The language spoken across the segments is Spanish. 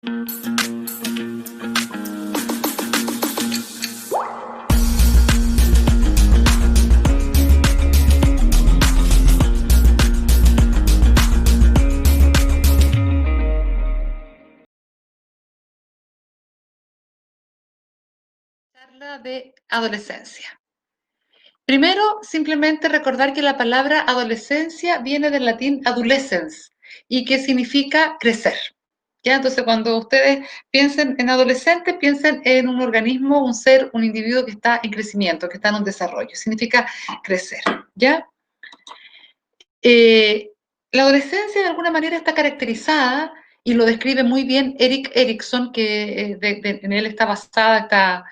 Charla de adolescencia. Primero, simplemente recordar que la palabra adolescencia viene del latín adolescens y que significa crecer. ¿Ya? Entonces, cuando ustedes piensen en adolescente, piensen en un organismo, un ser, un individuo que está en crecimiento, que está en un desarrollo. Significa crecer. ¿Ya? Eh, la adolescencia de alguna manera está caracterizada y lo describe muy bien Erik Erikson, que en él está basada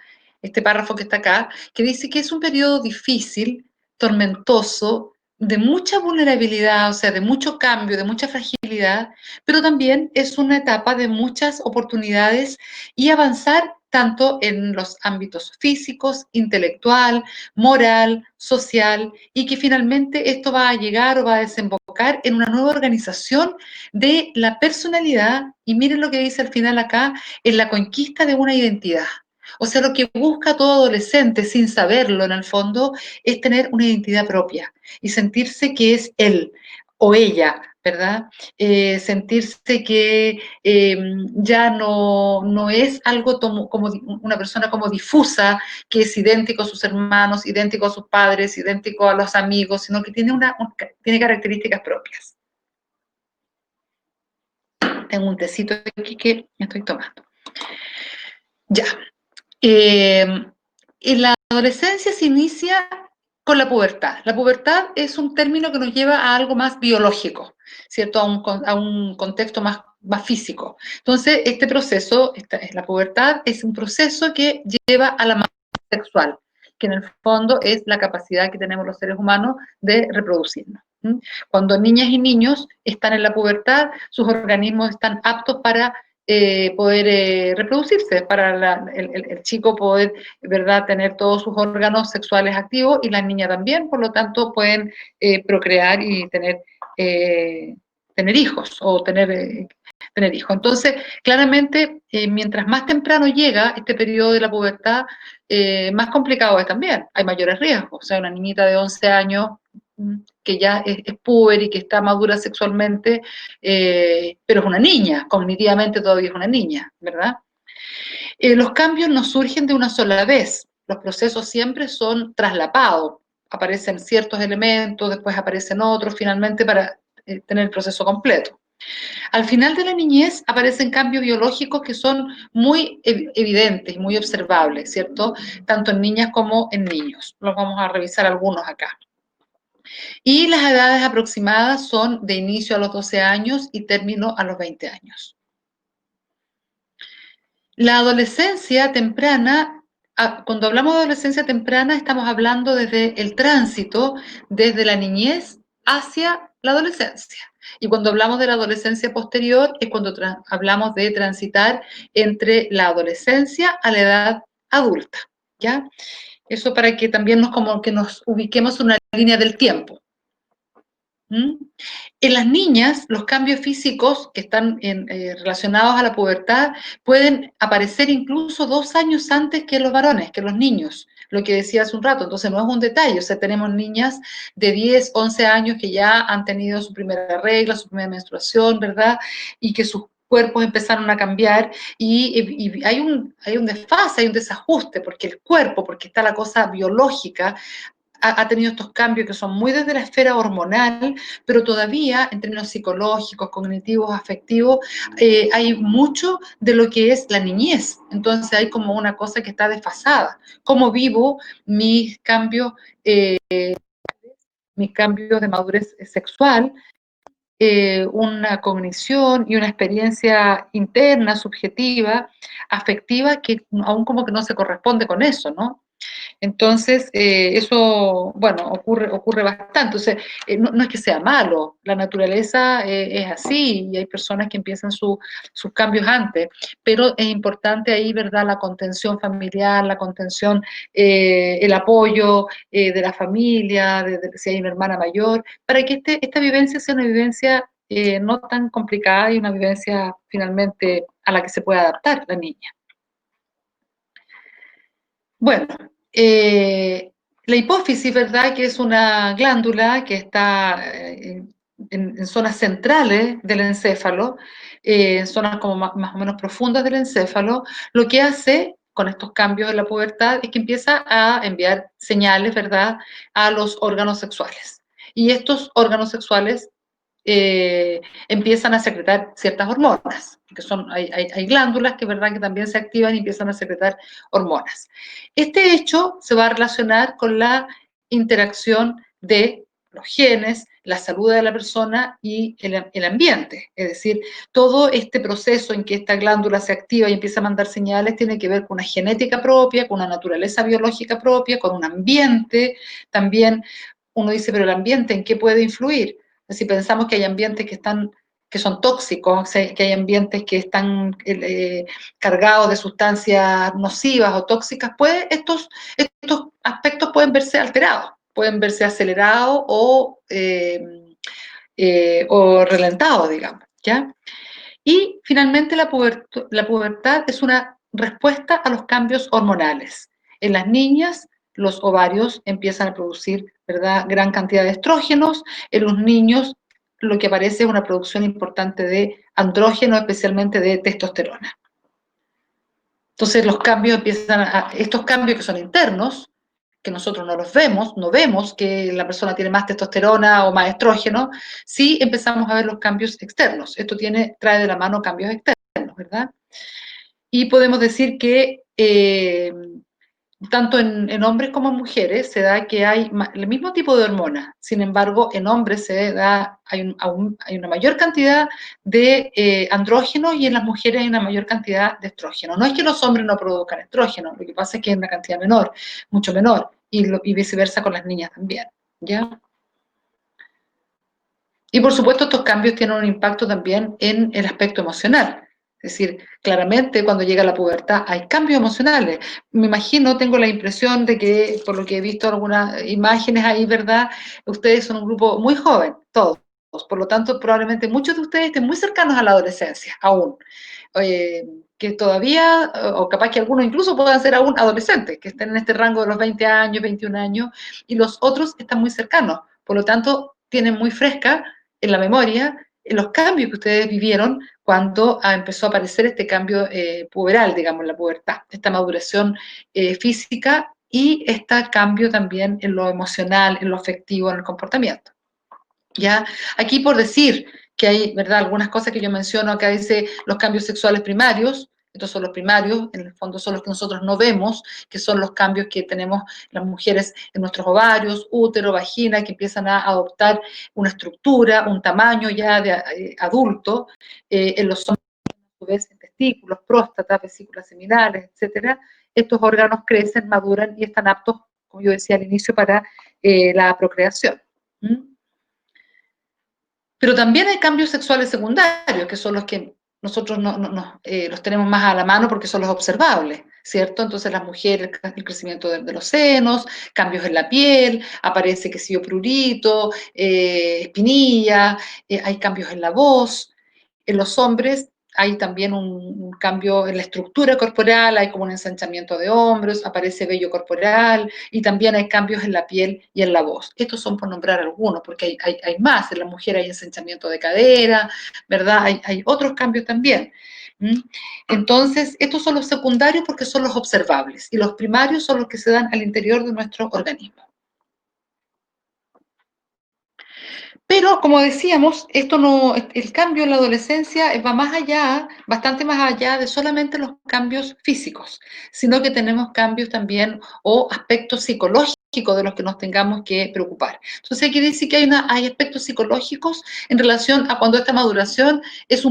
este párrafo que está acá, que dice que es un periodo difícil, tormentoso, de mucha vulnerabilidad, o sea, de mucho cambio, de mucha fragilidad, pero también es una etapa de muchas oportunidades y avanzar tanto en los ámbitos físicos, intelectual, moral, social, y que finalmente esto va a llegar o va a desembocar en una nueva organización de la personalidad, y miren lo que dice al final acá, en la conquista de una identidad. O sea, lo que busca todo adolescente sin saberlo en el fondo es tener una identidad propia y sentirse que es él o ella, ¿verdad? Sentirse que ya no es algo como una persona como difusa, que es idéntico a sus hermanos, idéntico a sus padres, idéntico a los amigos, sino que tiene características propias. Tengo un tecito aquí que estoy tomando. Ya. Eh, y la adolescencia se inicia con la pubertad. La pubertad es un término que nos lleva a algo más biológico, ¿cierto? A un contexto más físico. Entonces, este proceso, la pubertad, es un proceso que lleva a la madurez sexual, que en el fondo es la capacidad que tenemos los seres humanos de reproducirnos. Cuando niñas y niños están en la pubertad, sus organismos están aptos para poder reproducirse, para el chico poder, ¿verdad?, tener todos sus órganos sexuales activos y la niña también, por lo tanto pueden procrear y tener hijos o tener hijos. Entonces, claramente, mientras más temprano llega este periodo de la pubertad, más complicado es también, hay mayores riesgos. O sea, una niñita de 11 años que ya es puber y que está madura sexualmente, pero es una niña, cognitivamente todavía es una niña, ¿verdad? Los cambios no surgen de una sola vez, los procesos siempre son traslapados, aparecen ciertos elementos, después aparecen otros, finalmente para tener el proceso completo. Al final de la niñez aparecen cambios biológicos que son muy evidentes y muy observables, ¿cierto? Tanto en niñas como en niños. Los vamos a revisar algunos acá. Y las edades aproximadas son de inicio a los 12 años y término a los 20 años. La adolescencia temprana, cuando hablamos de adolescencia temprana, estamos hablando desde el tránsito, desde la niñez hacia la adolescencia. Y cuando hablamos de la adolescencia posterior, es cuando hablamos de transitar entre la adolescencia a la edad adulta, ¿ya? Eso para que también como que nos ubiquemos en una línea del tiempo. ¿Mm? En las niñas, los cambios físicos que están relacionados a la pubertad pueden aparecer incluso 2 años antes que los varones, que los niños, lo que decía hace un rato. Entonces no es un detalle, o sea, tenemos niñas de 10, 11 años que ya han tenido su primera regla, su primera menstruación, ¿verdad? Y que sus cuerpos empezaron a cambiar y hay un desfase, hay un desajuste, porque el cuerpo, porque está la cosa biológica, ha tenido estos cambios que son muy desde la esfera hormonal, pero todavía en términos psicológicos, cognitivos, afectivos, hay mucho de lo que es la niñez. Entonces hay como una cosa que está desfasada. ¿Cómo vivo eh, mis cambios de madurez sexual? Una cognición y una experiencia interna, subjetiva, afectiva, que aún como que no se corresponde con eso, ¿no? Entonces, eso, bueno, ocurre bastante. Entonces, no es que sea malo, la naturaleza es así y hay personas que empiezan sus cambios antes, pero es importante ahí, ¿verdad?, la contención familiar, la contención, el apoyo de la familia, si hay una hermana mayor, para que esta vivencia sea una vivencia no tan complicada y una vivencia finalmente a la que se puede adaptar la niña. Bueno, la hipófisis, ¿verdad? Que es una glándula que está en zonas centrales del encéfalo, en zonas como más o menos profundas del encéfalo, lo que hace con estos cambios en la pubertad es que empieza a enviar señales, ¿verdad?, a los órganos sexuales. Y estos órganos sexuales eh, empiezan a secretar ciertas hormonas, que son, hay glándulas que, ¿verdad?, que también se activan y empiezan a secretar hormonas. Este hecho se va a relacionar con la interacción de los genes, la salud de la persona y el ambiente. Es decir, todo este proceso en que esta glándula se activa y empieza a mandar señales tiene que ver con una genética propia, con una naturaleza biológica propia, con un ambiente. También uno dice, pero el ambiente, ¿en qué puede influir? Si pensamos que hay ambientes que son tóxicos, que hay ambientes que están cargados de sustancias nocivas o tóxicas, pues estos aspectos pueden verse alterados, pueden verse acelerados o ralentados, digamos, ¿ya? Y finalmente la pubertad es una respuesta a los cambios hormonales. En las niñas, los ovarios empiezan a producir, ¿verdad?, gran cantidad de estrógenos. En los niños, lo que aparece es una producción importante de andrógenos, especialmente de testosterona. Entonces, estos cambios que son internos, que nosotros no los vemos, no vemos que la persona tiene más testosterona o más estrógeno, sí empezamos a ver los cambios externos. Esto trae de la mano cambios externos, ¿verdad? Y podemos decir que tanto en hombres como en mujeres se da que hay el mismo tipo de hormonas. Sin embargo, en hombres hay una mayor cantidad de andrógenos y en las mujeres hay una mayor cantidad de estrógenos. No es que los hombres no produzcan estrógenos, lo que pasa es que es una cantidad menor, mucho menor, y viceversa con las niñas también, ¿ya? Y por supuesto estos cambios tienen un impacto también en el aspecto emocional. Es decir, claramente cuando llega la pubertad hay cambios emocionales. Me imagino, tengo la impresión de que, por lo que he visto algunas imágenes ahí, ¿verdad? Ustedes son un grupo muy joven, todos. Por lo tanto, probablemente muchos de ustedes estén muy cercanos a la adolescencia, aún. Eh, que todavía, o capaz que algunos incluso puedan ser aún adolescentes, que estén en este rango de los 20 años, 21 años, y los otros están muy cercanos. Por lo tanto, tienen muy fresca en la memoria los cambios que ustedes vivieron cuando empezó a aparecer este cambio puberal, digamos, la pubertad, esta maduración física y este cambio también en lo emocional, en lo afectivo, en el comportamiento. ¿Ya? Aquí por decir que hay, ¿verdad?, algunas cosas que yo menciono, acá dice los cambios sexuales primarios, estos son los primarios, en el fondo son los que nosotros no vemos, que son los cambios que tenemos las mujeres en nuestros ovarios, útero, vagina, que empiezan a adoptar una estructura, un tamaño ya de adulto, en los hombres, a su vez, en testículos, próstata, vesículas seminales, etcétera. Estos órganos crecen, maduran y están aptos, como yo decía al inicio, para la procreación. ¿Mm? Pero también hay cambios sexuales secundarios, que son los que nosotros los tenemos más a la mano porque son los observables, ¿cierto? Entonces las mujeres, el crecimiento de los senos, cambios en la piel, aparece, qué sé yo, prurito, espinilla, hay cambios en la voz. En los hombres hay también un cambio en la estructura corporal, hay como un ensanchamiento de hombros, aparece vello corporal y también hay cambios en la piel y en la voz. Estos son por nombrar algunos, porque hay más. En la mujer hay ensanchamiento de cadera, ¿verdad? Hay otros cambios también. ¿Mm? Entonces, estos son los secundarios porque son los observables y los primarios son los que se dan al interior de nuestro organismo. Pero, como decíamos, el cambio en la adolescencia va más allá, bastante más allá de solamente los cambios físicos, sino que tenemos cambios también o aspectos psicológicos de los que nos tengamos que preocupar. Entonces, quiere decir que hay aspectos psicológicos en relación a cuando esta maduración es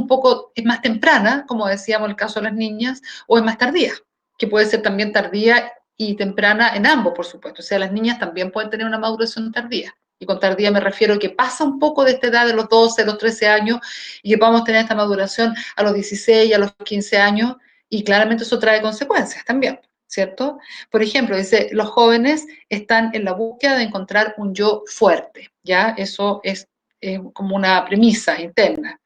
más temprana, como decíamos en el caso de las niñas, o es más tardía, que puede ser también tardía y temprana en ambos, por supuesto. O sea, las niñas también pueden tener una maduración tardía. Y con tardía me refiero a que pasa un poco de esta edad de los 12, los 13 años y que podamos tener esta maduración a los 16, a los 15 años y claramente eso trae consecuencias también, ¿cierto? Por ejemplo, dice, los jóvenes están en la búsqueda de encontrar un yo fuerte, ¿ya? Eso es como una premisa interna.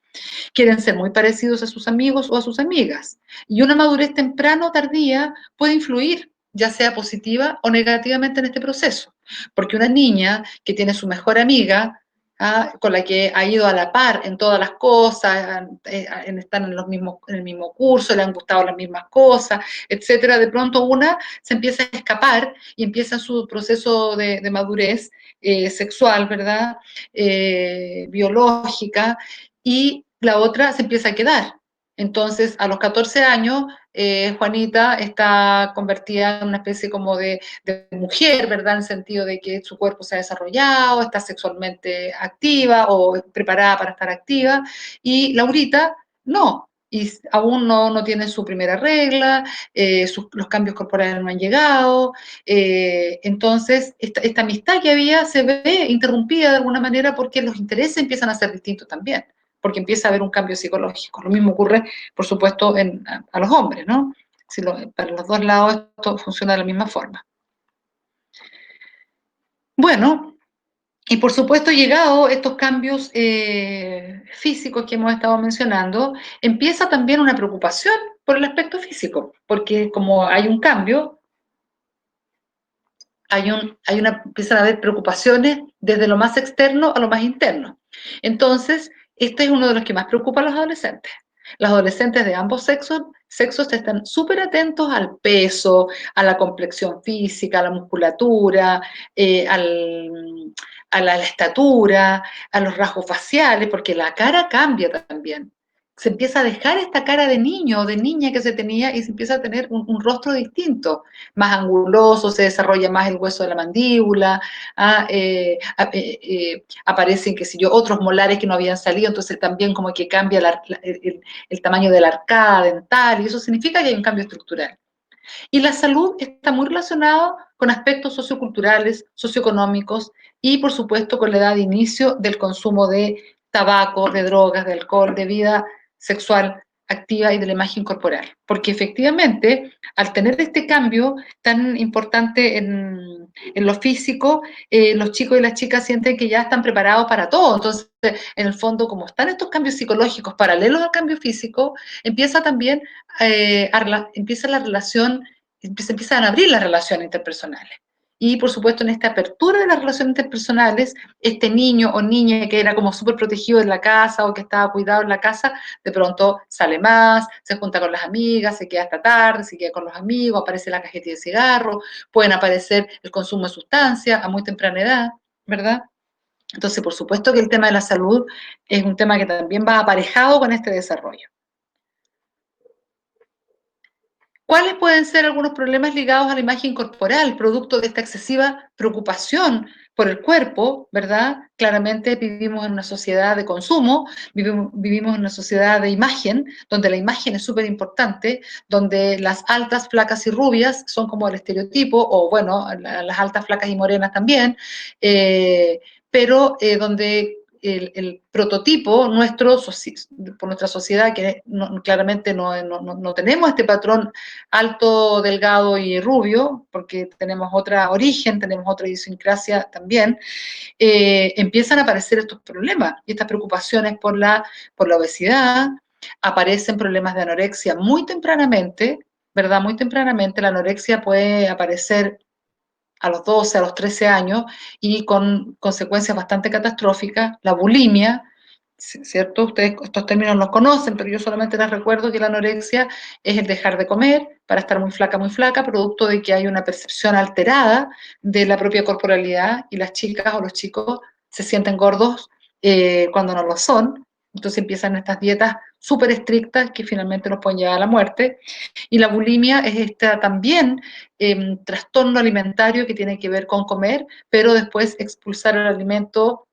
Quieren ser muy parecidos a sus amigos o a sus amigas. Y una madurez temprana o tardía puede influir, ya sea positiva o negativamente en este proceso. Porque una niña que tiene su mejor amiga, con la que ha ido a la par en todas las cosas, están en el mismo curso, le han gustado las mismas cosas, etcétera, de pronto una se empieza a escapar y empieza su proceso de madurez sexual, ¿verdad? Biológica, y la otra se empieza a quedar. Entonces, a los 14 años, Juanita está convertida en una especie como de mujer, ¿verdad? En el sentido de que su cuerpo se ha desarrollado, está sexualmente activa o preparada para estar activa, y Laurita no, y aún no tiene su primera regla, los cambios corporales no han llegado, entonces esta amistad que había se ve interrumpida de alguna manera porque los intereses empiezan a ser distintos también, porque empieza a haber un cambio psicológico. Lo mismo ocurre, por supuesto, a los hombres, ¿no? Para los dos lados esto funciona de la misma forma. Bueno, y por supuesto, llegado estos cambios físicos que hemos estado mencionando, empieza también una preocupación por el aspecto físico, porque como hay un cambio, empiezan a haber preocupaciones desde lo más externo a lo más interno. Entonces, este es uno de los que más preocupa a los adolescentes. Los adolescentes de ambos sexos están súper atentos al peso, a la complexión física, a la musculatura, a la estatura, a los rasgos faciales, porque la cara cambia también. Se empieza a dejar esta cara de niño o de niña que se tenía y se empieza a tener un rostro distinto, más anguloso, se desarrolla más el hueso de la mandíbula, aparecen, qué sé yo, otros molares que no habían salido, entonces también como que cambia el tamaño de la arcada dental, y eso significa que hay un cambio estructural. Y la salud está muy relacionada con aspectos socioculturales, socioeconómicos y, por supuesto, con la edad de inicio del consumo de tabaco, de drogas, de alcohol, de vida sexual activa y de la imagen corporal. Porque efectivamente, al tener este cambio tan importante en lo físico, los chicos y las chicas sienten que ya están preparados para todo. Entonces, en el fondo, como están estos cambios psicológicos paralelos al cambio físico, empieza también empieza la relación, empiezan a abrir las relaciones interpersonales. Y por supuesto, en esta apertura de las relaciones interpersonales, este niño o niña que era como súper protegido en la casa o que estaba cuidado en la casa, de pronto sale más, se junta con las amigas, se queda hasta tarde, se queda con los amigos, aparece la cajetilla de cigarros, pueden aparecer el consumo de sustancias a muy temprana edad, ¿verdad? Entonces, por supuesto que el tema de la salud es un tema que también va aparejado con este desarrollo. ¿Cuáles pueden ser algunos problemas ligados a la imagen corporal, producto de esta excesiva preocupación por el cuerpo, ¿verdad? Claramente vivimos en una sociedad de consumo, vivimos en una sociedad de imagen, donde la imagen es súper importante, donde las altas, flacas y rubias son como el estereotipo, o bueno, las altas, flacas y morenas también, pero donde el prototipo nuestro, por nuestra sociedad, que claramente no tenemos este patrón alto, delgado y rubio, porque tenemos otra origen, tenemos otra idiosincrasia también, empiezan a aparecer estos problemas y estas preocupaciones por la obesidad, aparecen problemas de anorexia muy tempranamente, ¿verdad? Muy tempranamente la anorexia puede aparecer a los 12, a los 13 años, y con consecuencias bastante catastróficas, la bulimia, ¿cierto? Ustedes estos términos los conocen, pero yo solamente les recuerdo que la anorexia es el dejar de comer para estar muy flaca, producto de que hay una percepción alterada de la propia corporalidad y las chicas o los chicos se sienten gordos cuando no lo son. Entonces empiezan estas dietas súper estrictas que finalmente los pueden llevar a la muerte. Y la bulimia es también trastorno alimentario que tiene que ver con comer, pero después expulsar el alimento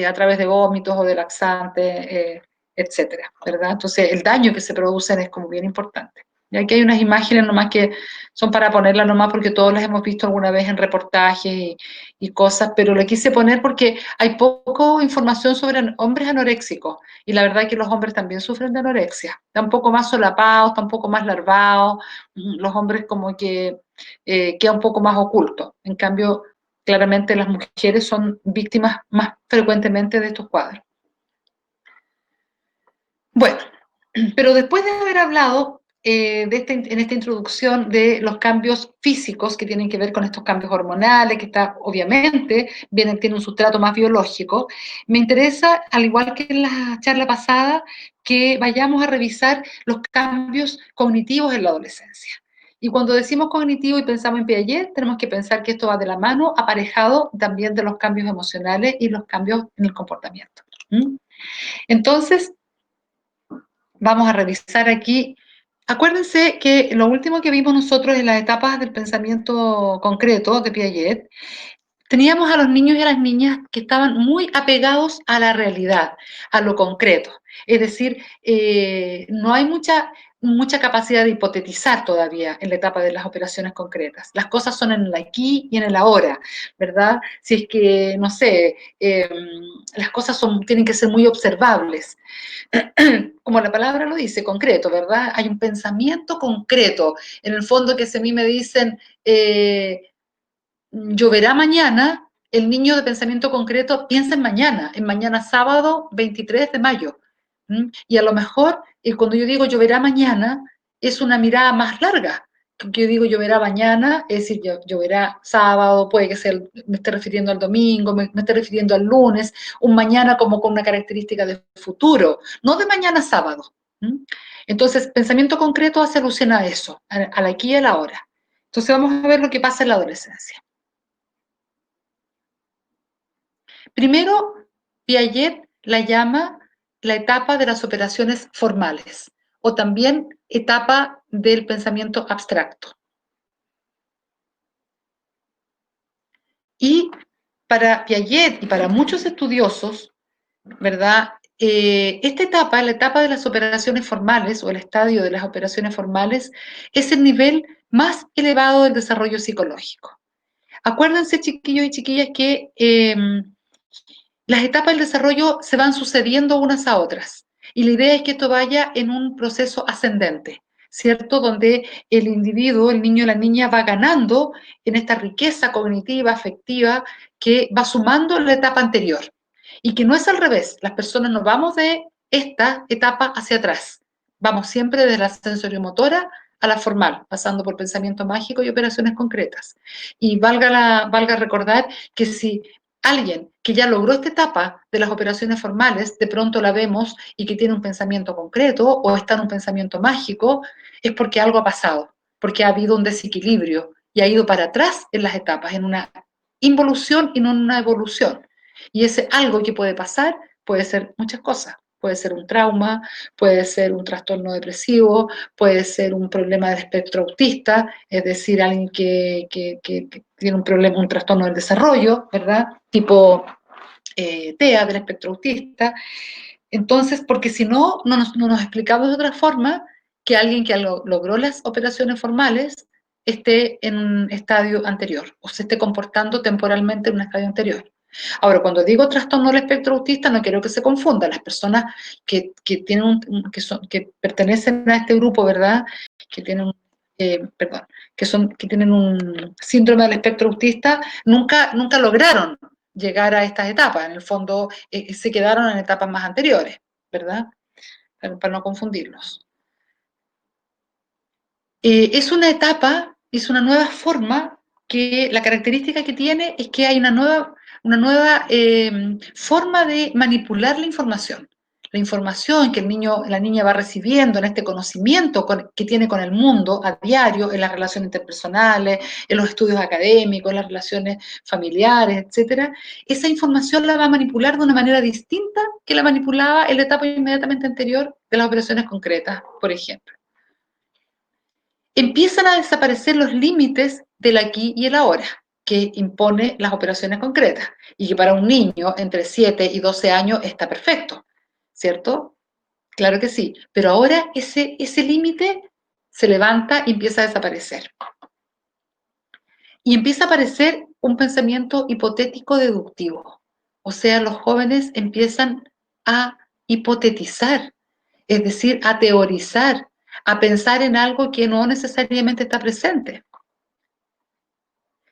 a través de vómitos o de laxantes, etcétera, ¿verdad? Entonces, el daño que se producen es como bien importante. Y aquí hay unas imágenes nomás que son para ponerlas nomás porque todos las hemos visto alguna vez en reportajes y cosas, pero le quise poner porque hay poco información sobre hombres anoréxicos y la verdad es que los hombres también sufren de anorexia. Están un poco más solapados, están un poco más larvados, los hombres como que queda un poco más oculto. En cambio, claramente las mujeres son víctimas más frecuentemente de estos cuadros. Bueno, pero después de haber hablado en esta introducción de los cambios físicos que tienen que ver con estos cambios hormonales, que está, obviamente, tiene un sustrato más biológico, me interesa, al igual que en la charla pasada, que vayamos a revisar los cambios cognitivos en la adolescencia. Y cuando decimos cognitivo y pensamos en Piaget, tenemos que pensar que esto va de la mano, aparejado también de los cambios emocionales y los cambios en el comportamiento. ¿Mm? Entonces, vamos a revisar aquí. Acuérdense que lo último que vimos nosotros en las etapas del pensamiento concreto de Piaget, teníamos a los niños y a las niñas que estaban muy apegados a la realidad, a lo concreto. Es decir, no hay mucha capacidad de hipotetizar todavía en la etapa de las operaciones concretas. Las cosas son en el aquí y en el ahora, ¿verdad? Si es que, no sé, las cosas tienen que ser muy observables. Como la palabra lo dice, concreto, ¿verdad? Hay un pensamiento concreto. En el fondo que si a mí me dicen, lloverá mañana, el niño de pensamiento concreto piensa en mañana sábado 23 de mayo. ¿Mm? Y a lo mejor, cuando yo digo lloverá mañana, es una mirada más larga. Que yo digo lloverá mañana, es decir, lloverá sábado, puede que sea, me esté refiriendo al domingo, me esté refiriendo al lunes, un mañana como con una característica de futuro, no de mañana sábado. ¿Mm? Entonces, pensamiento concreto hace alusión a eso, al aquí y a la hora. Entonces, vamos a ver lo que pasa en la adolescencia. Primero, Piaget la llama la etapa de las operaciones formales o también etapa del pensamiento abstracto. Y para Piaget y para muchos estudiosos, ¿verdad? Esta etapa, la etapa de las operaciones formales o el estadio de las operaciones formales, es el nivel más elevado del desarrollo psicológico. Acuérdense, chiquillos y chiquillas, que las etapas del desarrollo se van sucediendo unas a otras y la idea es que esto vaya en un proceso ascendente, ¿cierto? Donde el individuo, el niño o la niña va ganando en esta riqueza cognitiva, afectiva, que va sumando en la etapa anterior. Y que no es al revés, las personas no vamos de esta etapa hacia atrás, vamos siempre desde la sensoriomotora a la formal, pasando por pensamiento mágico y operaciones concretas. Y valga recordar que si alguien que ya logró esta etapa de las operaciones formales, de pronto la vemos y que tiene un pensamiento concreto o está en un pensamiento mágico, es porque algo ha pasado, porque ha habido un desequilibrio y ha ido para atrás en las etapas, en una involución y no en una evolución. Y ese algo que puede pasar puede ser muchas cosas. Puede ser un trauma, puede ser un trastorno depresivo, puede ser un problema de espectro autista, es decir, alguien que tiene un problema, un trastorno del desarrollo, ¿verdad? Tipo TEA del espectro autista. Entonces, porque si no, no nos explicamos de otra forma que alguien que logró las operaciones formales esté en un estadio anterior o se esté comportando temporalmente en un estadio anterior. Ahora, cuando digo trastorno del espectro autista, no quiero que se confunda. Las personas tienen que pertenecen a este grupo, ¿verdad? Que tienen, perdón, que tienen un síndrome del espectro autista, nunca lograron llegar a estas etapas. En el fondo, se quedaron en etapas más anteriores, ¿verdad? Para no confundirlos. Es una etapa, es una nueva forma que la característica que tiene es que hay una nueva forma de manipular la información. La información que la niña va recibiendo en este conocimiento que tiene con el mundo a diario, en las relaciones interpersonales, en los estudios académicos, en las relaciones familiares, etcétera, esa información la va a manipular de una manera distinta que la manipulaba en la etapa inmediatamente anterior de las operaciones concretas, por ejemplo. Empiezan a desaparecer los límites del aquí y el ahora que impone las operaciones concretas y que para un niño entre 7 y 12 años está perfecto, ¿cierto? Claro que sí, pero ahora ese límite se levanta y empieza a desaparecer. Y empieza a aparecer un pensamiento hipotético deductivo, o sea, los jóvenes empiezan a hipotetizar, es decir, a teorizar, a pensar en algo que no necesariamente está presente.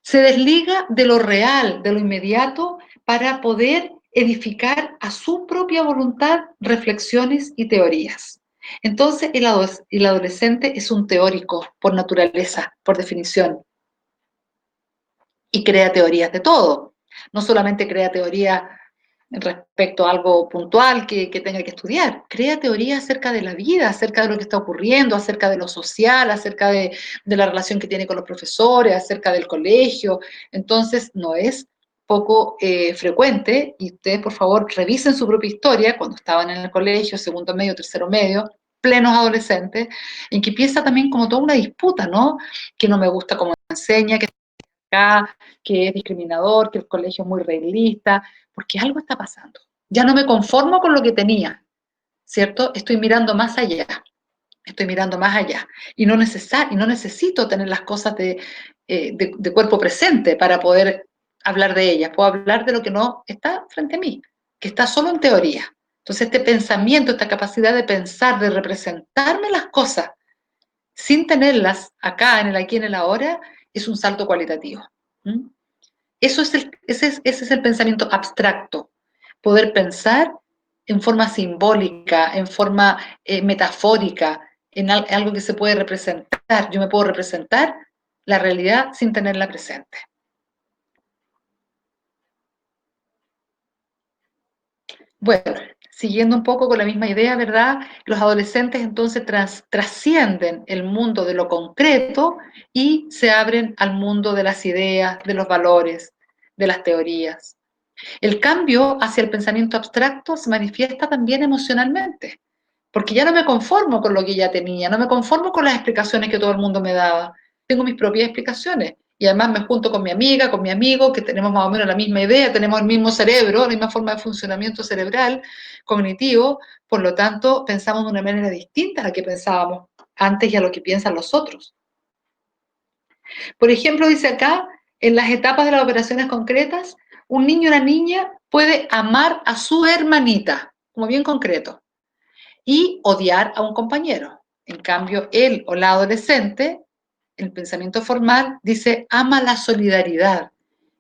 Se desliga de lo real, de lo inmediato, para poder edificar a su propia voluntad reflexiones y teorías. Entonces, el adolescente es un teórico por naturaleza, por definición, y crea teorías de todo. No solamente crea teorías respecto a algo puntual que tenga que estudiar, crea teorías acerca de la vida, acerca de lo que está ocurriendo, acerca de lo social, acerca de la relación que tiene con los profesores, acerca del colegio. Entonces, no es poco frecuente, y ustedes por favor revisen su propia historia cuando estaban en el colegio, segundo medio, tercero medio, plenos adolescentes, en que empieza también como toda una disputa, ¿no? Que no me gusta cómo enseña, que acá, que es discriminador, que el colegio es muy realista, porque algo está pasando. Ya no me conformo con lo que tenía, ¿cierto? Estoy mirando más allá, estoy mirando más allá. Y no necesito tener las cosas de cuerpo presente para poder hablar de ellas. Puedo hablar de lo que no está frente a mí, que está solo en teoría. Entonces, este pensamiento, esta capacidad de pensar, de representarme las cosas sin tenerlas acá, en el aquí, en el ahora, es un salto cualitativo. ¿Mm? Ese es el pensamiento abstracto, poder pensar en forma simbólica, en forma metafórica, en algo que se puede representar. Yo me puedo representar la realidad sin tenerla presente. Bueno, siguiendo un poco con la misma idea, ¿verdad? Los adolescentes entonces trascienden el mundo de lo concreto y se abren al mundo de las ideas, de los valores, de las teorías. El cambio hacia el pensamiento abstracto se manifiesta también emocionalmente, porque ya no me conformo con lo que ya tenía, no me conformo con las explicaciones que todo el mundo me daba, tengo mis propias explicaciones. Y además me junto con mi amiga, con mi amigo, que tenemos más o menos la misma idea, tenemos el mismo cerebro, la misma forma de funcionamiento cerebral, cognitivo, por lo tanto pensamos de una manera distinta a la que pensábamos antes y a lo que piensan los otros. Por ejemplo, dice acá, en las etapas de las operaciones concretas, un niño o una niña puede amar a su hermanita, como bien concreto, y odiar a un compañero. En cambio, él o la adolescente, el pensamiento formal, dice ama la solidaridad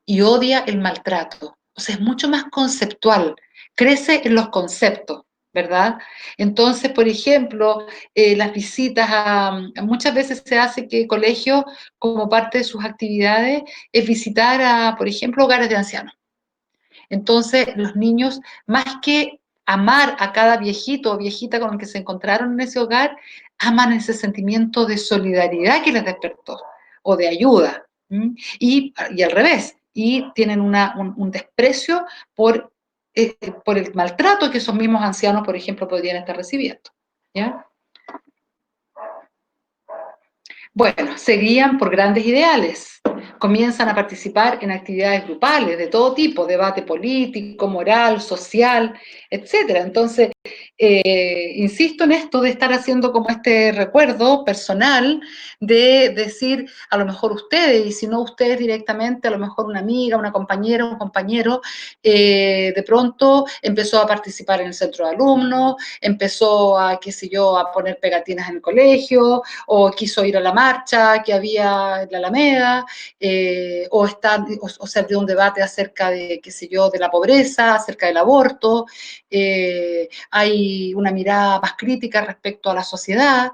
y odia el maltrato. O sea, es mucho más conceptual, crece en los conceptos, ¿verdad? Entonces, por ejemplo, las visitas muchas veces se hace que el colegio, como parte de sus actividades, es visitar a, por ejemplo, hogares de ancianos. Entonces, los niños, más que amar a cada viejito o viejita con el que se encontraron en ese hogar, aman ese sentimiento de solidaridad que les despertó o de ayuda. Y al revés, y tienen un desprecio por el maltrato que esos mismos ancianos, por ejemplo, podrían estar recibiendo. ¿Ya? Bueno, se guían por grandes ideales, comienzan a participar en actividades grupales de todo tipo, debate político, moral, social, etcétera. Entonces, insisto en esto de estar haciendo como este recuerdo personal de decir, a lo mejor ustedes, y si no ustedes directamente, a lo mejor una amiga, una compañera, un compañero, de pronto empezó a participar en el centro de alumnos, empezó a, qué sé yo, a poner pegatinas en el colegio, o quiso ir a la marcha que había en la Alameda, o se abrió un debate acerca de, qué sé yo, de la pobreza, acerca del aborto, hay una mirada más crítica respecto a la sociedad,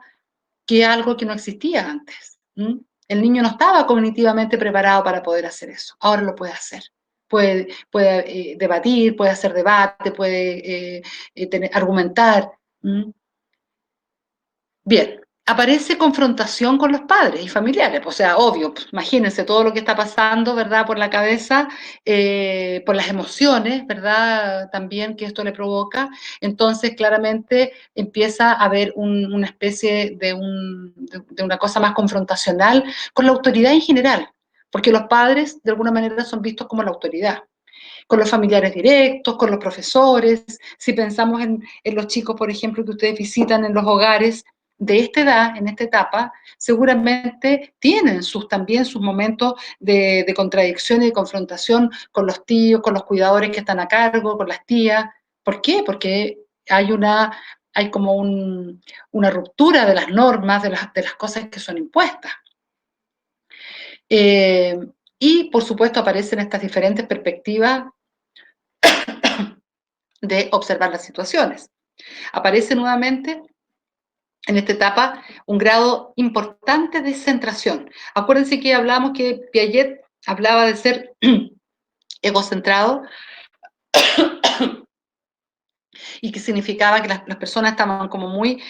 que algo que no existía antes. El niño no estaba cognitivamente preparado para poder hacer eso, ahora lo puede hacer. Puede debatir, puede hacer debate, puede argumentar. Bien, aparece confrontación con los padres y familiares, o sea, obvio, pues, imagínense todo lo que está pasando, ¿verdad?, por la cabeza, por las emociones, ¿verdad?, también que esto le provoca, entonces claramente empieza a haber una especie de una cosa más confrontacional con la autoridad en general, porque los padres de alguna manera son vistos como la autoridad con los familiares directos, con los profesores. Si pensamos en los chicos, por ejemplo, que ustedes visitan en los hogares de esta edad, en esta etapa, seguramente tienen también sus momentos de contradicción y de confrontación con los tíos, con los cuidadores que están a cargo, con las tías. ¿Por qué? Porque hay como una ruptura de las normas, de las cosas que son impuestas. Eh, y, por supuesto, aparecen estas diferentes perspectivas de observar las situaciones. Aparece nuevamente en esta etapa un grado importante de centración. Acuérdense que hablamos que Piaget hablaba de ser egocentrado y que significaba que las personas estaban como muy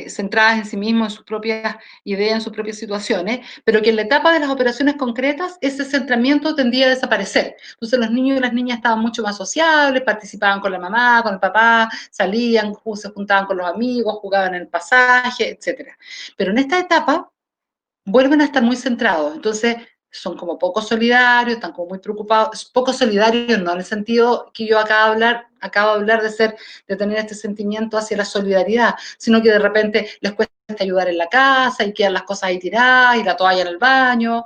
centradas en sí mismos, en sus propias ideas, en sus propias situaciones, pero que en la etapa de las operaciones concretas ese centramiento tendía a desaparecer. Entonces los niños y las niñas estaban mucho más sociables, participaban con la mamá, con el papá, salían, se juntaban con los amigos, jugaban en el pasaje, etc. Pero en esta etapa vuelven a estar muy centrados, entonces son como poco solidarios, están como muy preocupados, poco solidarios no en el sentido que yo acabo de hablar de tener este sentimiento hacia la solidaridad, sino que de repente les cuesta ayudar en la casa y quedan las cosas ahí tiradas y la toalla en el baño,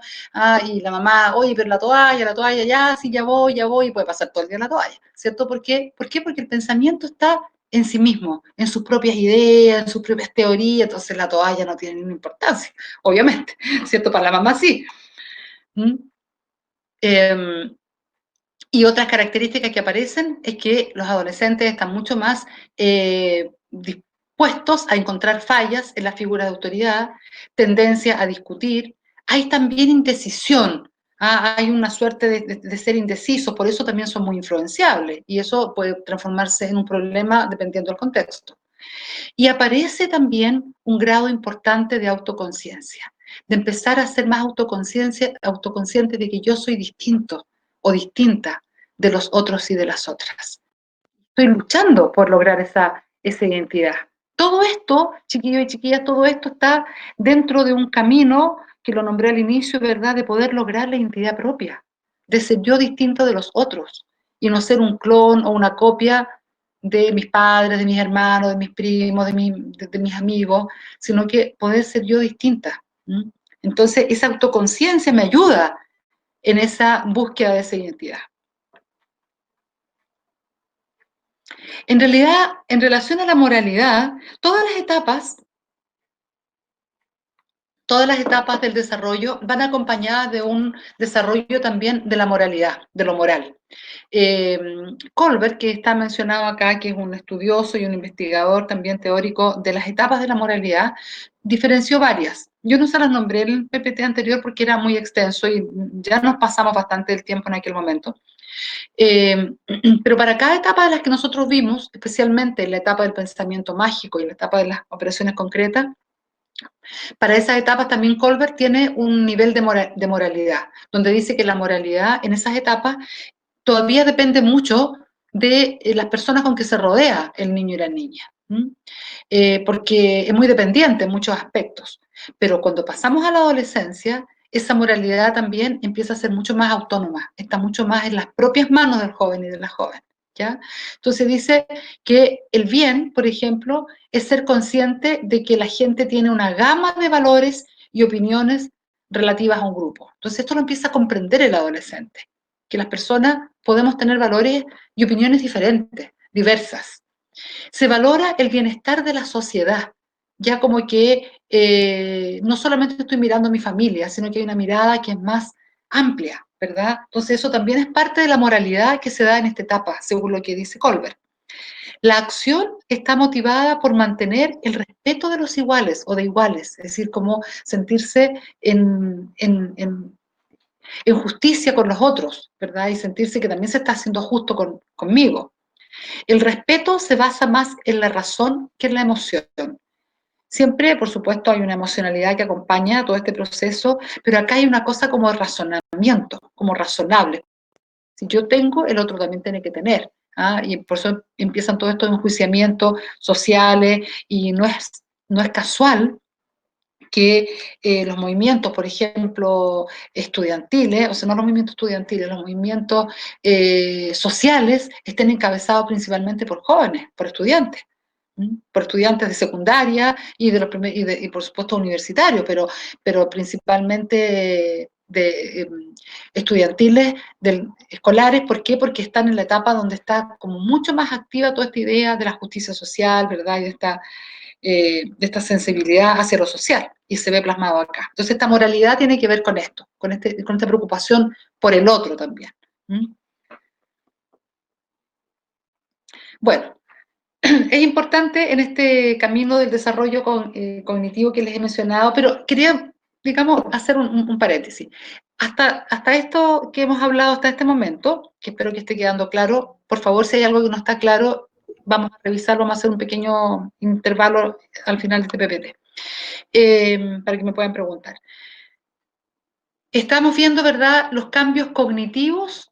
y la mamá, oye, pero la toalla, ya, sí, ya voy, y puede pasar todo el día en la toalla, ¿cierto? ¿Por qué? ¿Por qué? Porque el pensamiento está en sí mismo, en sus propias ideas, en sus propias teorías, entonces la toalla no tiene ninguna importancia, obviamente, ¿cierto? Para la mamá sí. ¿Mm? Eh, y otras características que aparecen es que los adolescentes están mucho más dispuestos a encontrar fallas en la figura de autoridad, tendencia a discutir. Hay también indecisión, hay una suerte de ser indecisos, por eso también son muy influenciables y eso puede transformarse en un problema dependiendo del contexto. Y aparece también un grado importante de autoconciencia, de empezar a ser más autoconsciente de que yo soy distinto o distinta de los otros y de las otras. Estoy luchando por lograr esa identidad. Todo esto, chiquillos y chiquillas, todo esto está dentro de un camino que lo nombré al inicio, ¿verdad?, de poder lograr la identidad propia, de ser yo distinto de los otros y no ser un clon o una copia de mis padres, de mis hermanos, de mis primos, de mis amigos, sino que poder ser yo distinta. ¿Mm? Entonces, esa autoconciencia me ayuda en esa búsqueda de esa identidad. En realidad, en relación a la moralidad, todas las etapas del desarrollo van acompañadas de un desarrollo también de la moralidad, de lo moral. Colbert, que está mencionado acá, que es un estudioso y un investigador también teórico de las etapas de la moralidad, diferenció varias. Yo no se las nombré en el PPT anterior porque era muy extenso y ya nos pasamos bastante el tiempo en aquel momento. Pero para cada etapa de las que nosotros vimos, especialmente la etapa del pensamiento mágico y la etapa de las operaciones concretas, para esas etapas también Colbert tiene un nivel de moralidad, donde dice que la moralidad en esas etapas todavía depende mucho de las personas con que se rodea el niño y la niña, porque es muy dependiente en muchos aspectos. Pero cuando pasamos a la adolescencia, esa moralidad también empieza a ser mucho más autónoma, está mucho más en las propias manos del joven y de la joven. ¿Ya? Entonces dice que el bien, por ejemplo, es ser consciente de que la gente tiene una gama de valores y opiniones relativas a un grupo. Entonces esto lo empieza a comprender el adolescente, que las personas podemos tener valores y opiniones diferentes, diversas. Se valora el bienestar de la sociedad, ya como que no solamente estoy mirando a mi familia, sino que hay una mirada que es más amplia, ¿verdad? Entonces eso también es parte de la moralidad que se da en esta etapa, según lo que dice Colbert. La acción está motivada por mantener el respeto de los iguales o de iguales, es decir, como sentirse en justicia con los otros, ¿verdad? Y sentirse que también se está haciendo justo conmigo. El respeto se basa más en la razón que en la emoción. Siempre, por supuesto, hay una emocionalidad que acompaña todo este proceso, pero acá hay una cosa como razonamiento, como razonable. Si yo tengo, el otro también tiene que tener. Y por eso empiezan todos estos enjuiciamientos sociales y no es casual que los movimientos, por ejemplo, estudiantiles, o sea, no los movimientos estudiantiles, los movimientos sociales estén encabezados principalmente por jóvenes, por estudiantes. Por estudiantes de secundaria y por supuesto universitarios, pero principalmente de estudiantiles, escolares. ¿Por qué? Porque están en la etapa donde está como mucho más activa toda esta idea de la justicia social, ¿verdad? Y de esta sensibilidad hacia lo social, y se ve plasmado acá. Entonces esta moralidad tiene que ver con esto, con esta preocupación por el otro también. ¿Mm? Bueno, es importante en este camino del desarrollo cognitivo que les he mencionado, pero quería, digamos, hacer un paréntesis. Hasta esto que hemos hablado hasta este momento, que espero que esté quedando claro, por favor, si hay algo que no está claro, vamos a revisarlo, vamos a hacer un pequeño intervalo al final de este PPT, para que me puedan preguntar. Estamos viendo, ¿verdad?, los cambios cognitivos,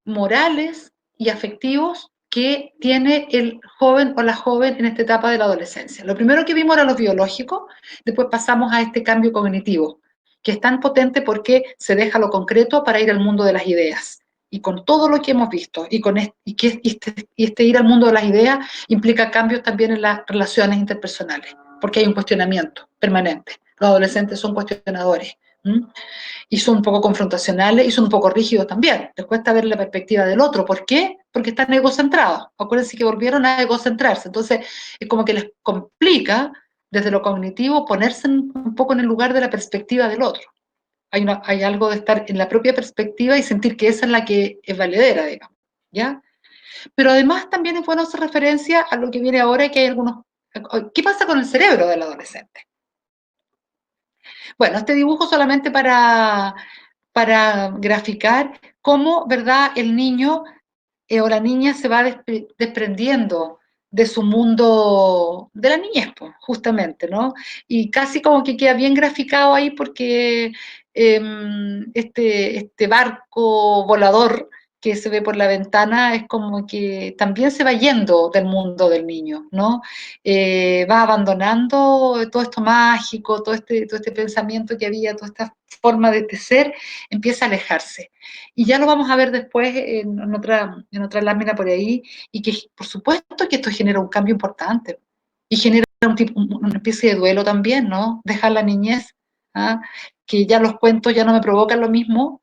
morales y afectivos que tiene el joven o la joven en esta etapa de la adolescencia. Lo primero que vimos era los biológicos, después pasamos a este cambio cognitivo, que es tan potente porque se deja lo concreto para ir al mundo de las ideas. Y con todo lo que hemos visto, y este ir al mundo de las ideas implica cambios también en las relaciones interpersonales, porque hay un cuestionamiento permanente. Los adolescentes son cuestionadores. ¿Mm? Y son un poco confrontacionales y son un poco rígidos también. Les cuesta ver la perspectiva del otro. ¿Por qué? Porque están egocentrados. Acuérdense que volvieron a egocentrarse. Entonces, es como que les complica, desde lo cognitivo, ponerse un poco en el lugar de la perspectiva del otro. Hay algo de estar en la propia perspectiva y sentir que esa es la que es valedera, digamos. ¿Ya? Pero además también es bueno hacer referencia a lo que viene ahora, que hay algunos... ¿Qué pasa con el cerebro del adolescente? Bueno, este dibujo solamente para graficar cómo, ¿verdad?, el niño o la niña se va desprendiendo de su mundo de la niñez, pues, justamente, ¿no? Y casi como que queda bien graficado ahí porque este barco volador que se ve por la ventana es como que también se va yendo del mundo del niño, ¿no? Va abandonando todo esto mágico, todo este pensamiento que había, toda esta forma de ser, empieza a alejarse. Y ya lo vamos a ver después en otra lámina por ahí, y que por supuesto que esto genera un cambio importante, y genera una especie de duelo también, ¿no? Dejar la niñez, ¿ah? Que ya los cuentos ya no me provocan lo mismo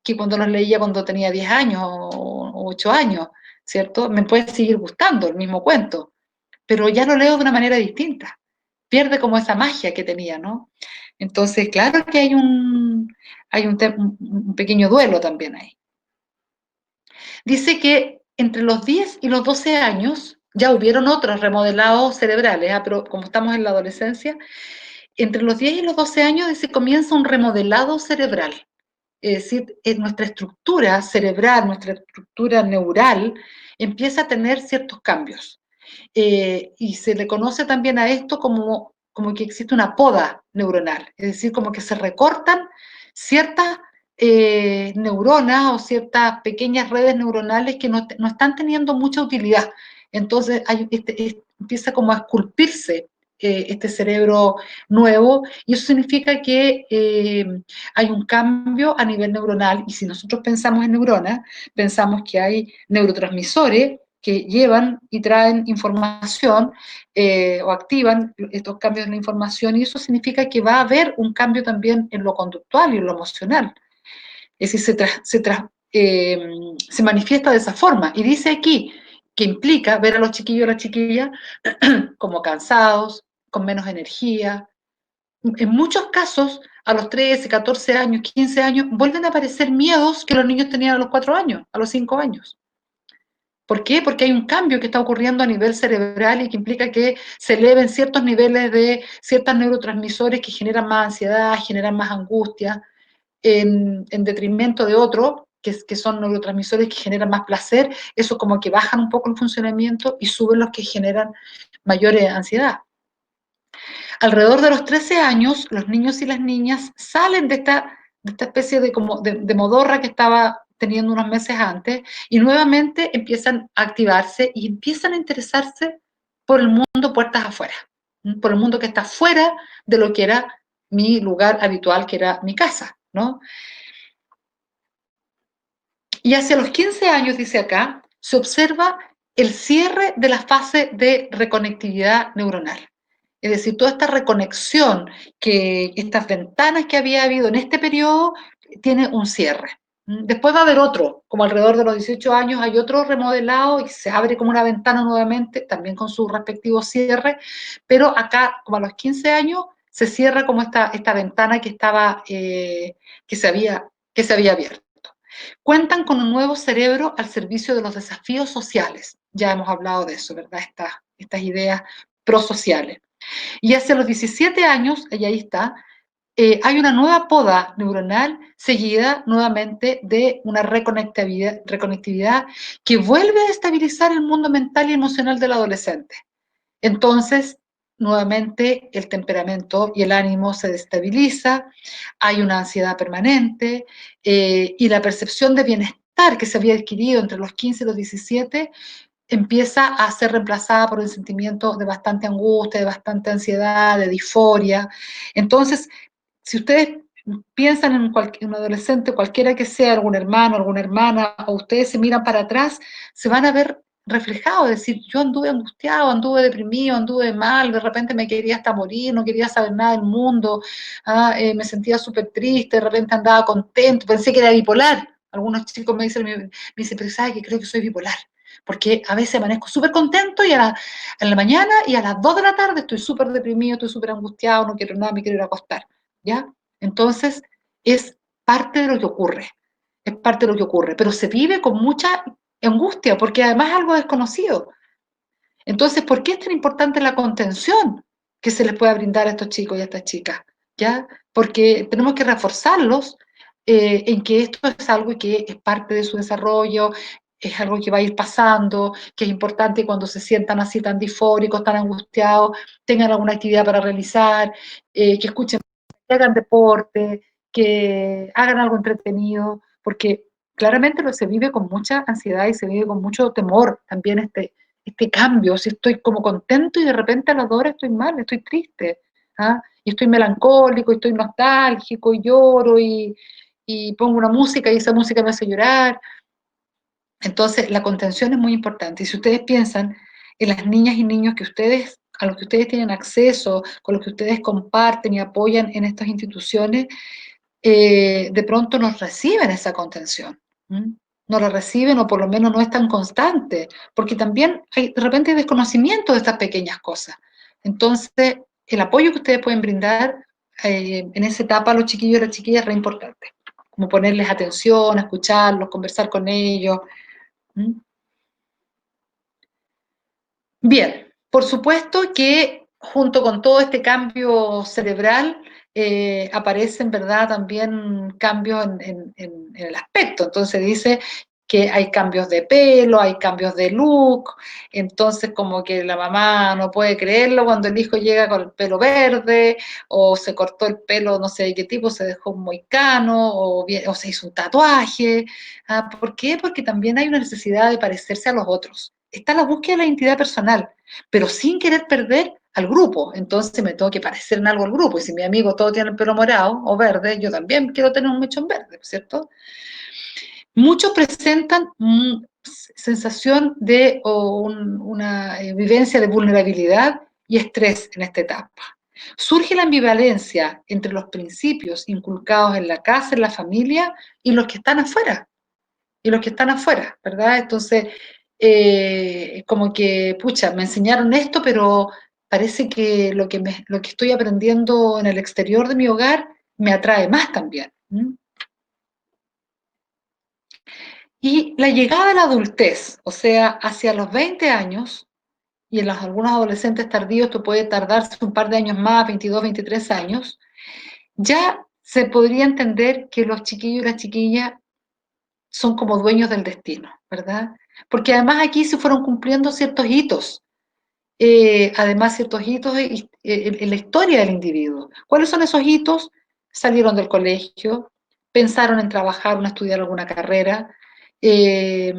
que cuando los leía cuando tenía 10 años o 8 años, ¿cierto? Me puede seguir gustando el mismo cuento, pero ya lo leo de una manera distinta, pierde como esa magia que tenía, ¿no? Entonces, claro que hay un pequeño duelo también ahí. Dice que entre los 10 y los 12 años ya hubieron otros remodelados cerebrales, pero como estamos en la adolescencia, entre los 10 y los 12 años dice, comienza un remodelado cerebral. Es decir, nuestra estructura cerebral, nuestra estructura neural, empieza a tener ciertos cambios. Y se le conoce también a esto como que existe una poda neuronal, es decir, como que se recortan ciertas neuronas o ciertas pequeñas redes neuronales que no están teniendo mucha utilidad. Entonces empieza como a esculpirse este cerebro nuevo, y eso significa que hay un cambio a nivel neuronal, y si nosotros pensamos en neuronas, pensamos que hay neurotransmisores que llevan y traen información o activan estos cambios en la información, y eso significa que va a haber un cambio también en lo conductual y en lo emocional. Es decir, se manifiesta de esa forma. Y dice aquí que implica ver a los chiquillos y a las chiquillas como cansados, con menos energía. En muchos casos, a los 13, 14 años, 15 años, vuelven a aparecer miedos que los niños tenían a los 4 años, a los 5 años. ¿Por qué? Porque hay un cambio que está ocurriendo a nivel cerebral y que implica que se eleven ciertos niveles de ciertos neurotransmisores que generan más ansiedad, generan más angustia, en detrimento de otros, que son neurotransmisores que generan más placer. Eso como que bajan un poco el funcionamiento y suben los que generan mayor ansiedad. Alrededor de los 13 años, los niños y las niñas salen de esta especie de modorra que estaba teniendo unos meses antes, y nuevamente empiezan a activarse y empiezan a interesarse por el mundo puertas afuera, por el mundo que está fuera de lo que era mi lugar habitual, que era mi casa, ¿no? Y hacia los 15 años, dice acá, se observa el cierre de la fase de reconectividad neuronal. Es decir, toda esta reconexión, estas ventanas que había habido en este periodo, tiene un cierre. Después va a haber otro, como alrededor de los 18 años hay otro remodelado y se abre como una ventana nuevamente, también con su respectivo cierre, pero acá, como a los 15 años, se cierra como esta ventana que se había abierto. Cuentan con un nuevo cerebro al servicio de los desafíos sociales. Ya hemos hablado de eso, ¿verdad? Estas ideas prosociales. Y hacia los 17 años, y ahí está, hay una nueva poda neuronal seguida nuevamente de una reconectividad que vuelve a estabilizar el mundo mental y emocional del adolescente. Entonces, nuevamente el temperamento y el ánimo se destabiliza, hay una ansiedad permanente y la percepción de bienestar que se había adquirido entre los 15 y los 17 empieza a ser reemplazada por el sentimiento de bastante angustia, de bastante ansiedad, de disforia. Entonces, si ustedes piensan en un adolescente, cualquiera que sea, algún hermano, alguna hermana, o ustedes se miran para atrás, se van a ver reflejados, es decir, yo anduve angustiado, anduve deprimido, anduve mal, de repente me quería hasta morir, no quería saber nada del mundo, me sentía súper triste, de repente andaba contento, pensé que era bipolar. Algunos chicos me dicen, pero ¿sabes que creo que soy bipolar? Porque a veces amanezco súper contento y en la mañana y a las 2 de la tarde estoy súper deprimido, estoy súper angustiado, no quiero nada, me quiero ir a acostar. ¿Ya? Entonces, es parte de lo que ocurre, es parte de lo que ocurre, pero se vive con mucha angustia, porque además es algo desconocido. Entonces, ¿por qué es tan importante la contención que se les pueda brindar a estos chicos y a estas chicas? ¿Ya? Porque tenemos que reforzarlos en que esto es algo que es parte de su desarrollo, es algo que va a ir pasando, que es importante cuando se sientan así tan disfóricos, tan angustiados, tengan alguna actividad para realizar, que escuchen, que hagan deporte, que hagan algo entretenido, porque claramente se vive con mucha ansiedad y se vive con mucho temor también este cambio, si estoy como contento y de repente a las 2 horas estoy mal, estoy triste, ¿ah? Y estoy melancólico, y estoy nostálgico, y lloro, y pongo una música y esa música me hace llorar. Entonces, la contención es muy importante. Y si ustedes piensan en las niñas y niños a los que ustedes tienen acceso, con los que ustedes comparten y apoyan en estas instituciones, de pronto no reciben esa contención. ¿Mm? No la reciben o por lo menos no es tan constante, porque también de repente hay desconocimiento de estas pequeñas cosas. Entonces, el apoyo que ustedes pueden brindar en esa etapa a los chiquillos y a las chiquillas es re importante, como ponerles atención, escucharlos, conversar con ellos. ¿Mm? Bien, por supuesto que junto con todo este cambio cerebral aparecen, ¿verdad?, también cambios en el aspecto. Entonces dice que hay cambios de pelo, hay cambios de look, entonces como que la mamá no puede creerlo cuando el hijo llega con el pelo verde, o se cortó el pelo, no sé de qué tipo, se dejó un moicano, o se hizo un tatuaje. ¿Por qué? Porque también hay una necesidad de parecerse a los otros. Está la búsqueda de la identidad personal, pero sin querer perder al grupo. Entonces me tengo que parecer en algo al grupo. Y si mi amigo todo tiene el pelo morado o verde, yo también quiero tener un mechón verde, ¿cierto? Muchos presentan sensación de una vivencia de vulnerabilidad y estrés en esta etapa. Surge la ambivalencia entre los principios inculcados en la casa, en la familia, y los que están afuera, ¿verdad? Entonces, como que, pucha, me enseñaron esto, pero parece que lo que estoy aprendiendo en el exterior de mi hogar me atrae más también. ¿Mm? Y la llegada a la adultez, o sea, hacia los 20 años, y en algunos adolescentes tardíos esto puede tardarse un par de años más, 22, 23 años, ya se podría entender que los chiquillos y las chiquillas son como dueños del destino, ¿verdad? Porque además aquí se fueron cumpliendo ciertos hitos, además ciertos hitos en la historia del individuo. ¿Cuáles son esos hitos? Salieron del colegio, pensaron en trabajar o en estudiar alguna carrera, eh,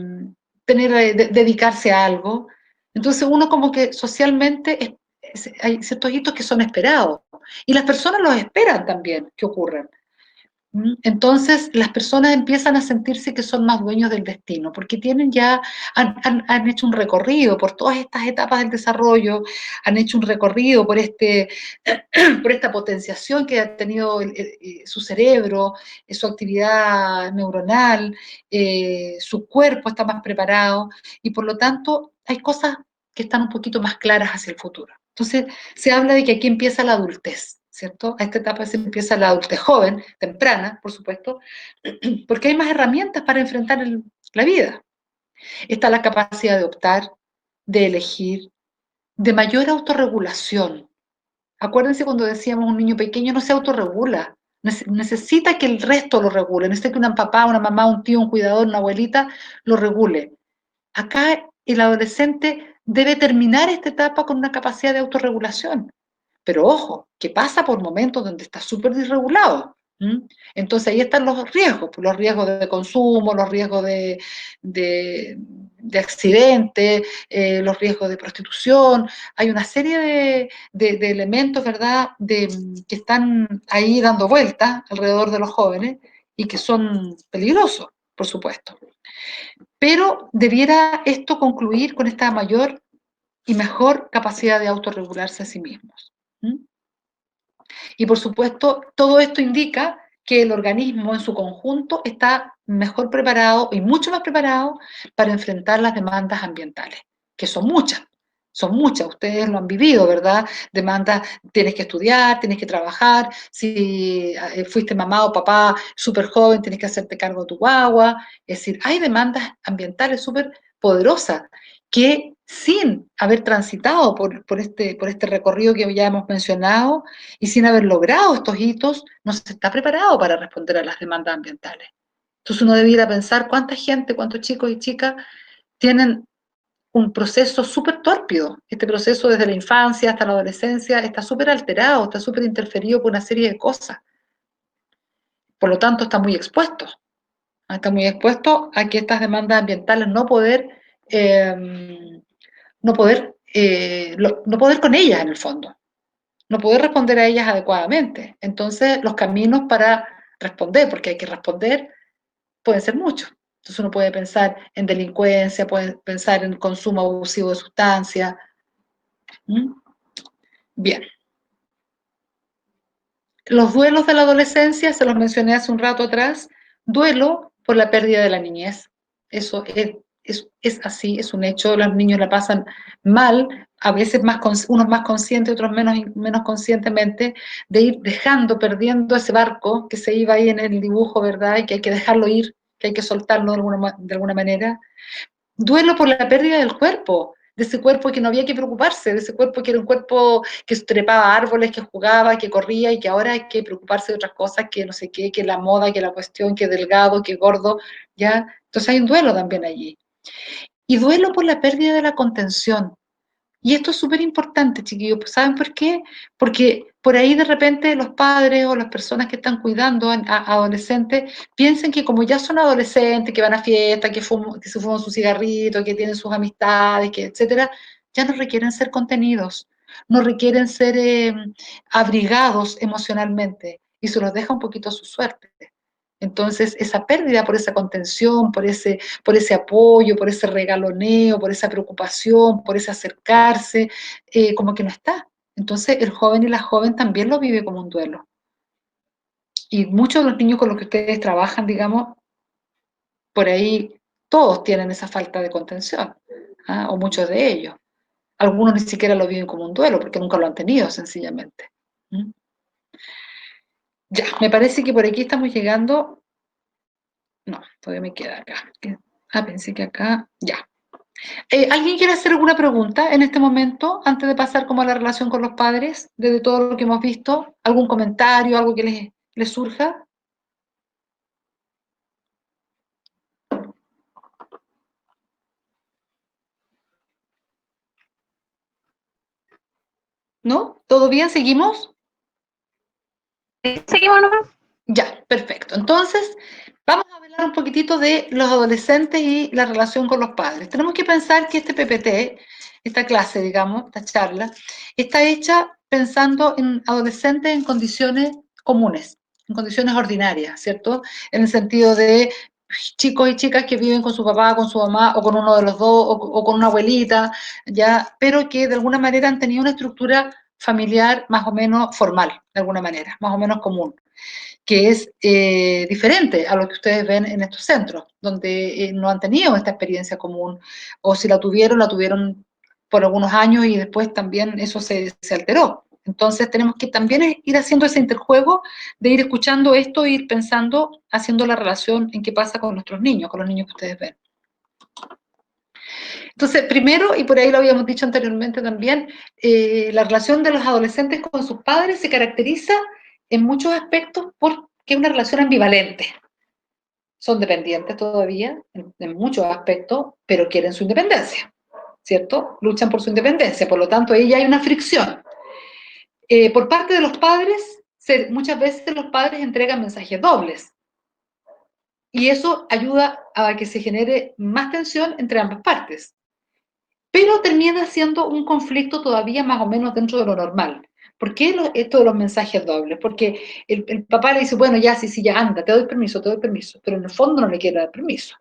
dedicarse a algo. Entonces uno como que socialmente hay ciertos hitos que son esperados y las personas los esperan también que ocurran. Entonces, las personas empiezan a sentirse que son más dueños del destino, porque han hecho un recorrido por todas estas etapas del desarrollo, han hecho un recorrido por por esta potenciación que ha tenido su cerebro, su actividad neuronal, su cuerpo está más preparado, y por lo tanto hay cosas que están un poquito más claras hacia el futuro. Entonces, se habla de que aquí empieza la adultez, ¿cierto? A esta etapa se empieza la adultez joven, temprana, por supuesto, porque hay más herramientas para enfrentar la vida. Está la capacidad de optar, de elegir, de mayor autorregulación. Acuérdense cuando decíamos un niño pequeño no se autorregula, necesita que el resto lo regule, necesita que un papá, una mamá, un tío, un cuidador, una abuelita lo regule. Acá el adolescente debe terminar esta etapa con una capacidad de autorregulación. Pero ojo, que pasa por momentos donde está súper desregulado. Entonces ahí están pues, los riesgos de consumo, los riesgos de accidentes, los riesgos de prostitución. Hay una serie de elementos, ¿verdad?, que están ahí dando vueltas alrededor de los jóvenes y que son peligrosos, por supuesto. Pero debiera esto concluir con esta mayor y mejor capacidad de autorregularse a sí mismos. Y por supuesto, todo esto indica que el organismo en su conjunto está mejor preparado y mucho más preparado para enfrentar las demandas ambientales, que son muchas, ustedes lo han vivido, ¿verdad? Demandas, tienes que estudiar, tienes que trabajar, si fuiste mamá o papá súper joven, tienes que hacerte cargo de tu guagua, es decir, hay demandas ambientales súper poderosas que sin haber transitado por este recorrido que ya hemos mencionado, y sin haber logrado estos hitos, no se está preparado para responder a las demandas ambientales. Entonces uno debiera pensar cuánta gente, cuántos chicos y chicas tienen un proceso súper tórpido. Este proceso desde la infancia hasta la adolescencia está súper alterado, está súper interferido por una serie de cosas. Por lo tanto, está muy expuesto. Está muy expuesto a que estas demandas ambientales eh, no poder con ellas en el fondo, no poder responder a ellas adecuadamente. Entonces, los caminos para responder, porque hay que responder, pueden ser muchos. Entonces uno puede pensar en delincuencia, puede pensar en consumo abusivo de sustancias. ¿Mm? Bien. Los duelos de la adolescencia, se los mencioné hace un rato atrás, duelo por la pérdida de la niñez. Eso es así, es un hecho, los niños la pasan mal, a veces unos más conscientes, otros menos conscientemente, de ir dejando, perdiendo ese barco que se iba ahí en el dibujo, ¿verdad? Y que hay que dejarlo ir, que hay que soltarlo de alguna manera. Duelo por la pérdida del cuerpo, de ese cuerpo que no había que preocuparse, de ese cuerpo que era un cuerpo que trepaba árboles, que jugaba, que corría y que ahora hay que preocuparse de otras cosas, que no sé qué, que la moda, que la cuestión, que delgado, que gordo, ¿ya? Entonces hay un duelo también allí. Y duelo por la pérdida de la contención. Y esto es súper importante, chiquillos. ¿Saben por qué? Porque por ahí de repente los padres o las personas que están cuidando a adolescentes piensan que como ya son adolescentes, que van a fiestas, que se fuman su cigarrito, que tienen sus amistades, que etcétera, ya no requieren ser contenidos, no requieren ser abrigados emocionalmente y se los deja un poquito a su suerte. Entonces, esa pérdida por esa contención, por ese apoyo, por ese regaloneo, por esa preocupación, por ese acercarse, como que no está. Entonces, el joven y la joven también lo vive como un duelo. Y muchos de los niños con los que ustedes trabajan, digamos, por ahí todos tienen esa falta de contención, ¿ah? O muchos de ellos. Algunos ni siquiera lo viven como un duelo porque nunca lo han tenido, sencillamente. ¿Mm? Ya, me parece que por aquí estamos llegando. No, todavía me queda acá. Pensé que acá, ya. ¿Alguien quiere hacer alguna pregunta en este momento, antes de pasar como a la relación con los padres, desde todo lo que hemos visto? ¿Algún comentario, algo que les surja? ¿No? ¿Todo bien? ¿Seguimos? Seguimos nomás. Ya, perfecto. Entonces, vamos a hablar un poquitito de los adolescentes y la relación con los padres. Tenemos que pensar que este PPT, esta clase, digamos, esta charla, está hecha pensando en adolescentes en condiciones comunes, en condiciones ordinarias, ¿cierto? En el sentido de chicos y chicas que viven con su papá, con su mamá, o con uno de los dos, o con una abuelita, ya, pero que de alguna manera han tenido una estructura familiar más o menos formal, de alguna manera, más o menos común, que es diferente a lo que ustedes ven en estos centros, donde no han tenido esta experiencia común, o si la tuvieron por algunos años y después también eso se alteró. Entonces tenemos que también ir haciendo ese interjuego de ir escuchando esto e ir pensando, haciendo la relación en qué pasa con nuestros niños, con los niños que ustedes ven. Entonces, primero, y por ahí lo habíamos dicho anteriormente también, la relación de los adolescentes con sus padres se caracteriza en muchos aspectos porque es una relación ambivalente. Son dependientes todavía en muchos aspectos, pero quieren su independencia, ¿cierto? Luchan por su independencia, por lo tanto, ahí ya hay una fricción. Por parte de los padres, muchas veces los padres entregan mensajes dobles, y eso ayuda a que se genere más tensión entre ambas partes. Pero termina siendo un conflicto todavía más o menos dentro de lo normal. ¿Por qué esto de los mensajes dobles? Porque el papá le dice, bueno, ya, sí, sí, ya anda, te doy permiso, pero en el fondo no le quiere dar permiso.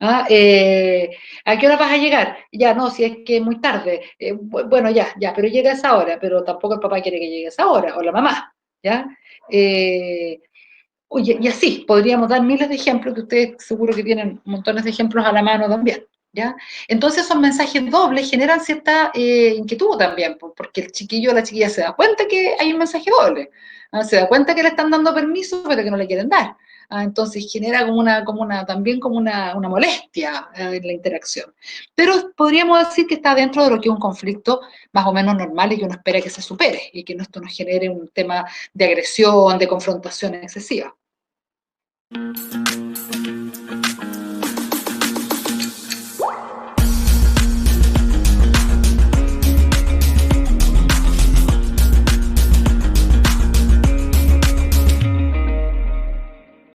¿Ah? ¿A qué hora vas a llegar? Ya, no, si es que es muy tarde. Bueno, ya, ya, pero llega a esa hora, pero tampoco el papá quiere que llegue a esa hora, o la mamá, ¿ya? Eh, Oye, y así, podríamos dar miles de ejemplos, que ustedes seguro que tienen montones de ejemplos a la mano también, ¿ya? Entonces esos mensajes dobles generan cierta inquietud también, porque el chiquillo o la chiquilla se da cuenta que hay un mensaje doble, ¿ah? Se da cuenta que le están dando permiso, pero que no le quieren dar. ¿Ah? Entonces genera también como una molestia en la interacción. Pero podríamos decir que está dentro de lo que es un conflicto más o menos normal y que uno espera que se supere y que esto no genere un tema de agresión, de confrontación excesiva.